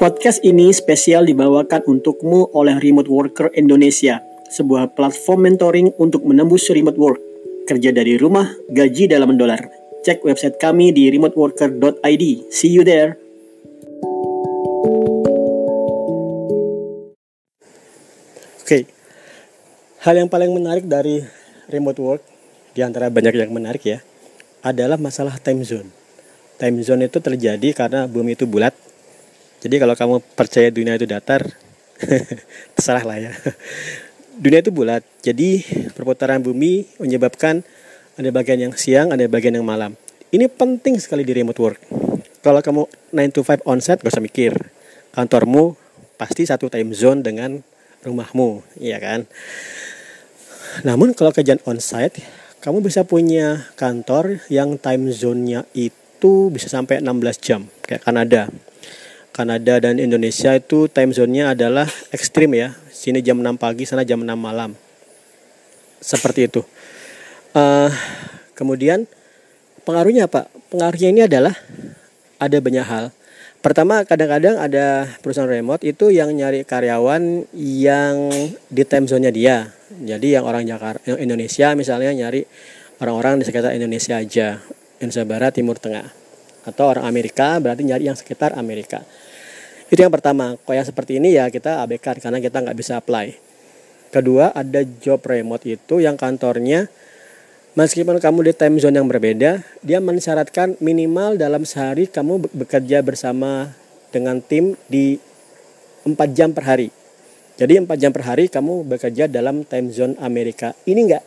Podcast ini spesial dibawakan untukmu oleh Remote Worker Indonesia, sebuah platform mentoring untuk menembus remote work. Kerja dari rumah, gaji dalam dolar. Cek website kami di remoteworker.id. See you there. Oke. Hal yang paling menarik dari remote work, di antara banyak yang menarik ya, adalah masalah time zone. Time zone itu terjadi karena bumi itu bulat. Jadi kalau kamu percaya dunia itu datar, terserah lah ya. Dunia itu bulat, jadi perputaran bumi menyebabkan ada bagian yang siang, ada bagian yang malam. Ini penting sekali di remote work. Kalau kamu 9 to 5 onsite, gak usah mikir. Kantormu pasti satu time zone dengan rumahmu, iya kan? Namun kalau kerjaan onsite, kamu bisa punya kantor yang time zone-nya itu bisa sampai 16 jam, kayak Kanada dan Indonesia itu time zone-nya adalah ekstrim ya. Sini jam 6 pagi, sana jam 6 malam. Seperti itu. Kemudian pengaruhnya apa? Pengaruhnya ini adalah ada banyak hal. Pertama, kadang-kadang ada perusahaan remote itu yang nyari karyawan yang di time zone-nya dia. Jadi yang orang Jakarta, yang Indonesia misalnya nyari orang-orang di sekitar Indonesia aja. Indonesia Barat, Timur Tengah. Atau orang Amerika berarti nyari yang sekitar Amerika. Itu yang pertama. Kalau yang seperti ini ya kita abaikan karena kita nggak bisa apply. Kedua, ada job remote itu yang kantornya meskipun kamu di time zone yang berbeda, dia mensyaratkan minimal dalam sehari kamu bekerja bersama dengan tim di 4 jam per hari. Jadi 4 jam per hari kamu bekerja dalam time zone Amerika. Ini enggak.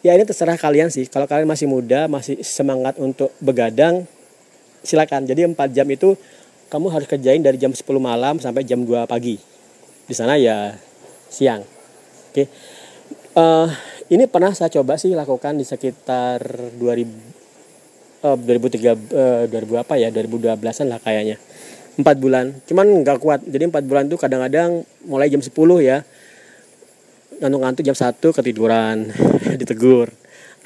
Ya ini terserah kalian sih. Kalau kalian masih muda, masih semangat untuk begadang, silakan. Jadi 4 jam itu kamu harus kerjain dari jam 10 malam sampai jam 2 pagi. Di sana ya siang. Oke. Ini pernah saya coba sih lakukan di sekitar 2012-an lah kayaknya. 4 bulan. Cuman nggak kuat. Jadi 4 bulan itu kadang-kadang mulai jam 10 ya. Ngantuk-ngantuk jam 1 ketiduran, ditegur.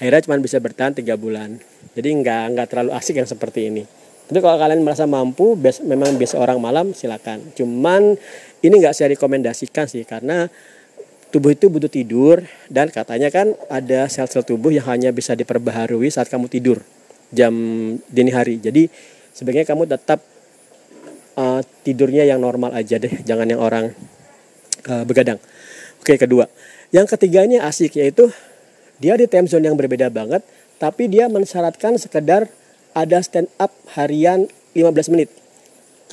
Akhirnya cuma bisa bertahan 3 bulan. Jadi nggak terlalu asik yang seperti ini. Tapi kalau kalian merasa mampu, memang biasa orang malam, silakan. Cuman ini nggak saya rekomendasikan sih, karena tubuh itu butuh tidur, dan katanya kan ada sel-sel tubuh yang hanya bisa diperbaharui saat kamu tidur jam dini hari. Jadi sebaiknya kamu tetap tidurnya yang normal aja deh, jangan yang orang begadang. Oke, kedua. Yang ketiganya asik, yaitu dia di time zone yang berbeda banget, tapi dia mensyaratkan sekedar ada stand up harian 15 menit.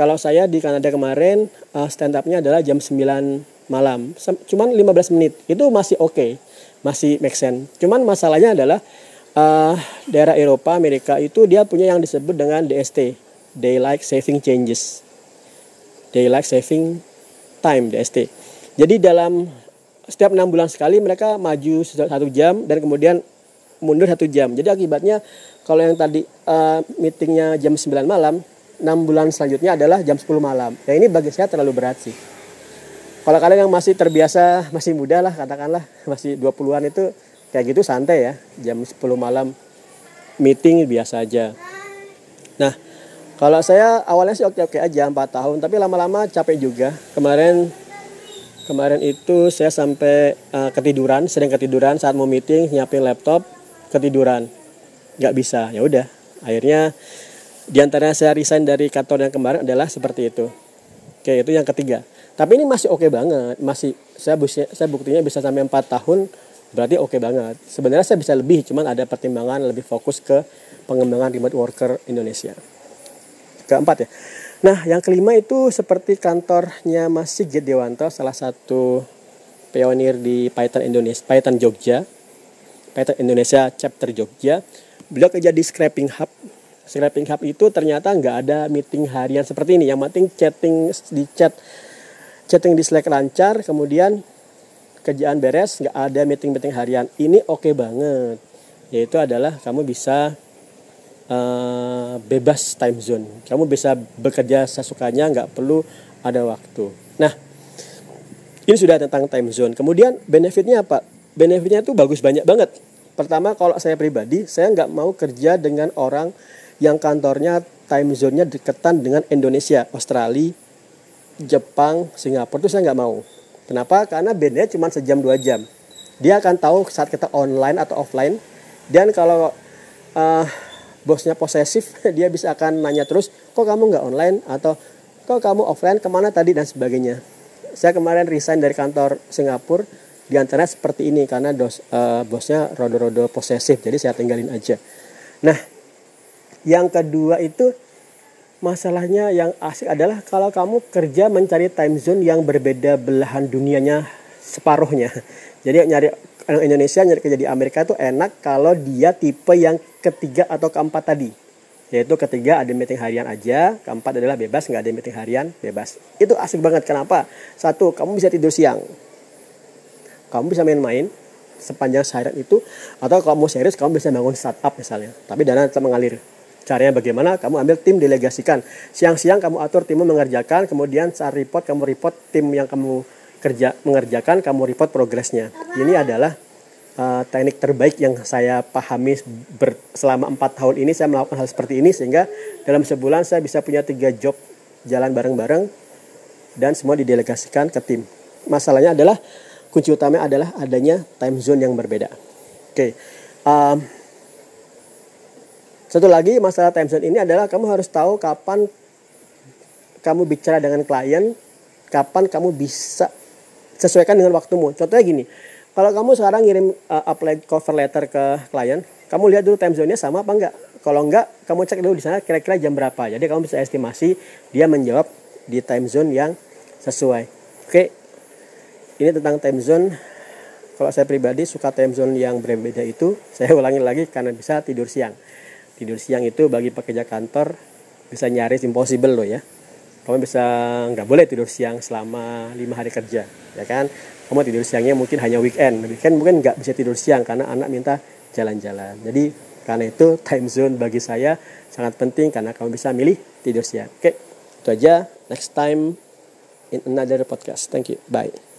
Kalau saya di Kanada kemarin, stand up-nya adalah jam 9 malam. Cuman 15 menit. Itu masih oke. Masih make sense. Cuman masalahnya adalah daerah Eropa, Amerika itu dia punya yang disebut dengan DST. Daylight Saving Changes. Daylight Saving Time, DST. Jadi dalam setiap 6 bulan sekali mereka maju 1 jam dan kemudian mundur 1 jam. Jadi akibatnya kalau yang tadi meetingnya jam 9 malam, 6 bulan selanjutnya adalah jam 10 malam. Ya ini bagi saya terlalu berat sih. Kalau kalian yang masih terbiasa, masih muda lah katakanlah, masih 20-an itu kayak gitu santai ya. Jam 10 malam meeting biasa aja. Nah, kalau saya awalnya sih oke-oke aja 4 tahun, tapi lama-lama capek juga. Kemarin itu saya sampai sering ketiduran saat mau meeting, nyiapin laptop, ketiduran. Nggak bisa, ya udah. Akhirnya diantara saya resign dari kantor yang kemarin adalah seperti itu. Oke, itu yang ketiga. Tapi ini masih oke banget. Masih saya buktinya bisa sampai 4 tahun, berarti oke banget. Sebenarnya saya bisa lebih, cuman ada pertimbangan lebih fokus ke pengembangan remote worker Indonesia. Keempat ya. Nah, yang kelima itu seperti kantornya Mas Sigit Dewanto, salah satu pionir di Python Jogja. Python Indonesia chapter Jogja. Beliau kerja di Scraping Hub. Scraping Hub itu ternyata nggak ada meeting harian seperti ini. Yang penting chatting di Slack lancar, kemudian kerjaan beres, nggak ada meeting harian. Ini oke banget. Yaitu adalah kamu bisa bebas time zone. Kamu bisa bekerja sesukanya, nggak perlu ada waktu. Nah, ini sudah tentang time zone. Kemudian benefitnya apa? Benefitnya itu banyak banget. Pertama, kalau saya pribadi, saya nggak mau kerja dengan orang yang kantornya time zone-nya deketan dengan Indonesia, Australia, Jepang, Singapura itu saya nggak mau. Kenapa? Karena bedanya cuma sejam 2 jam. Dia akan tahu saat kita online atau offline. Dan kalau bosnya posesif, dia bisa akan nanya terus, kok kamu nggak online, atau kok kamu offline, kemana tadi, dan sebagainya. Saya kemarin resign dari kantor Singapura di antara seperti ini karena bosnya rodo-rodo posesif, jadi saya tinggalin aja. Nah, yang kedua itu masalahnya yang asik adalah kalau kamu kerja mencari time zone yang berbeda belahan dunianya separuhnya. Jadi nyari orang Indonesia nyari kerja di Amerika tuh enak kalau dia tipe yang ketiga atau keempat tadi. Yaitu ketiga ada meeting harian aja, keempat adalah bebas, nggak ada meeting harian, bebas. Itu asik banget. Kenapa? Satu, kamu bisa tidur siang. Kamu bisa main-main sepanjang seharian itu, atau kalau mau serius kamu bisa bangun startup misalnya. Tapi dana tetap mengalir. Caranya bagaimana? Kamu ambil tim, delegasikan. Siang-siang kamu atur timmu mengerjakan, kemudian saat report kamu report tim yang kamu mengerjakan, kamu report progresnya. Ini adalah teknik terbaik yang saya pahami selama 4 tahun ini. Saya melakukan hal seperti ini sehingga dalam sebulan saya bisa punya 3 job jalan bareng-bareng dan semua didelegasikan ke tim. Masalahnya adalah kunci utamanya adalah adanya time zone yang berbeda. Oke. Satu lagi masalah time zone ini adalah kamu harus tahu kapan kamu bicara dengan klien, kapan kamu bisa sesuaikan dengan waktumu. Contohnya gini, kalau kamu sekarang ngirim apply cover letter ke klien, kamu lihat dulu time zone-nya sama apa enggak. Kalau enggak, kamu cek dulu di sana kira-kira jam berapa. Jadi kamu bisa estimasi dia menjawab di time zone yang sesuai. Oke, ini tentang time zone. Kalau saya pribadi suka time zone yang berbeda itu, saya ulangi lagi karena bisa tidur siang. Tidur siang itu bagi pekerja kantor bisa nyaris impossible loh ya. Kamu bisa nggak boleh tidur siang selama 5 hari kerja, ya kan? Kamu tidur siangnya mungkin hanya weekend mungkin nggak bisa tidur siang karena anak minta jalan-jalan. Jadi karena itu time zone bagi saya sangat penting karena kamu bisa milih tidur siang. Oke, itu aja. Next time in another podcast. Thank you. Bye.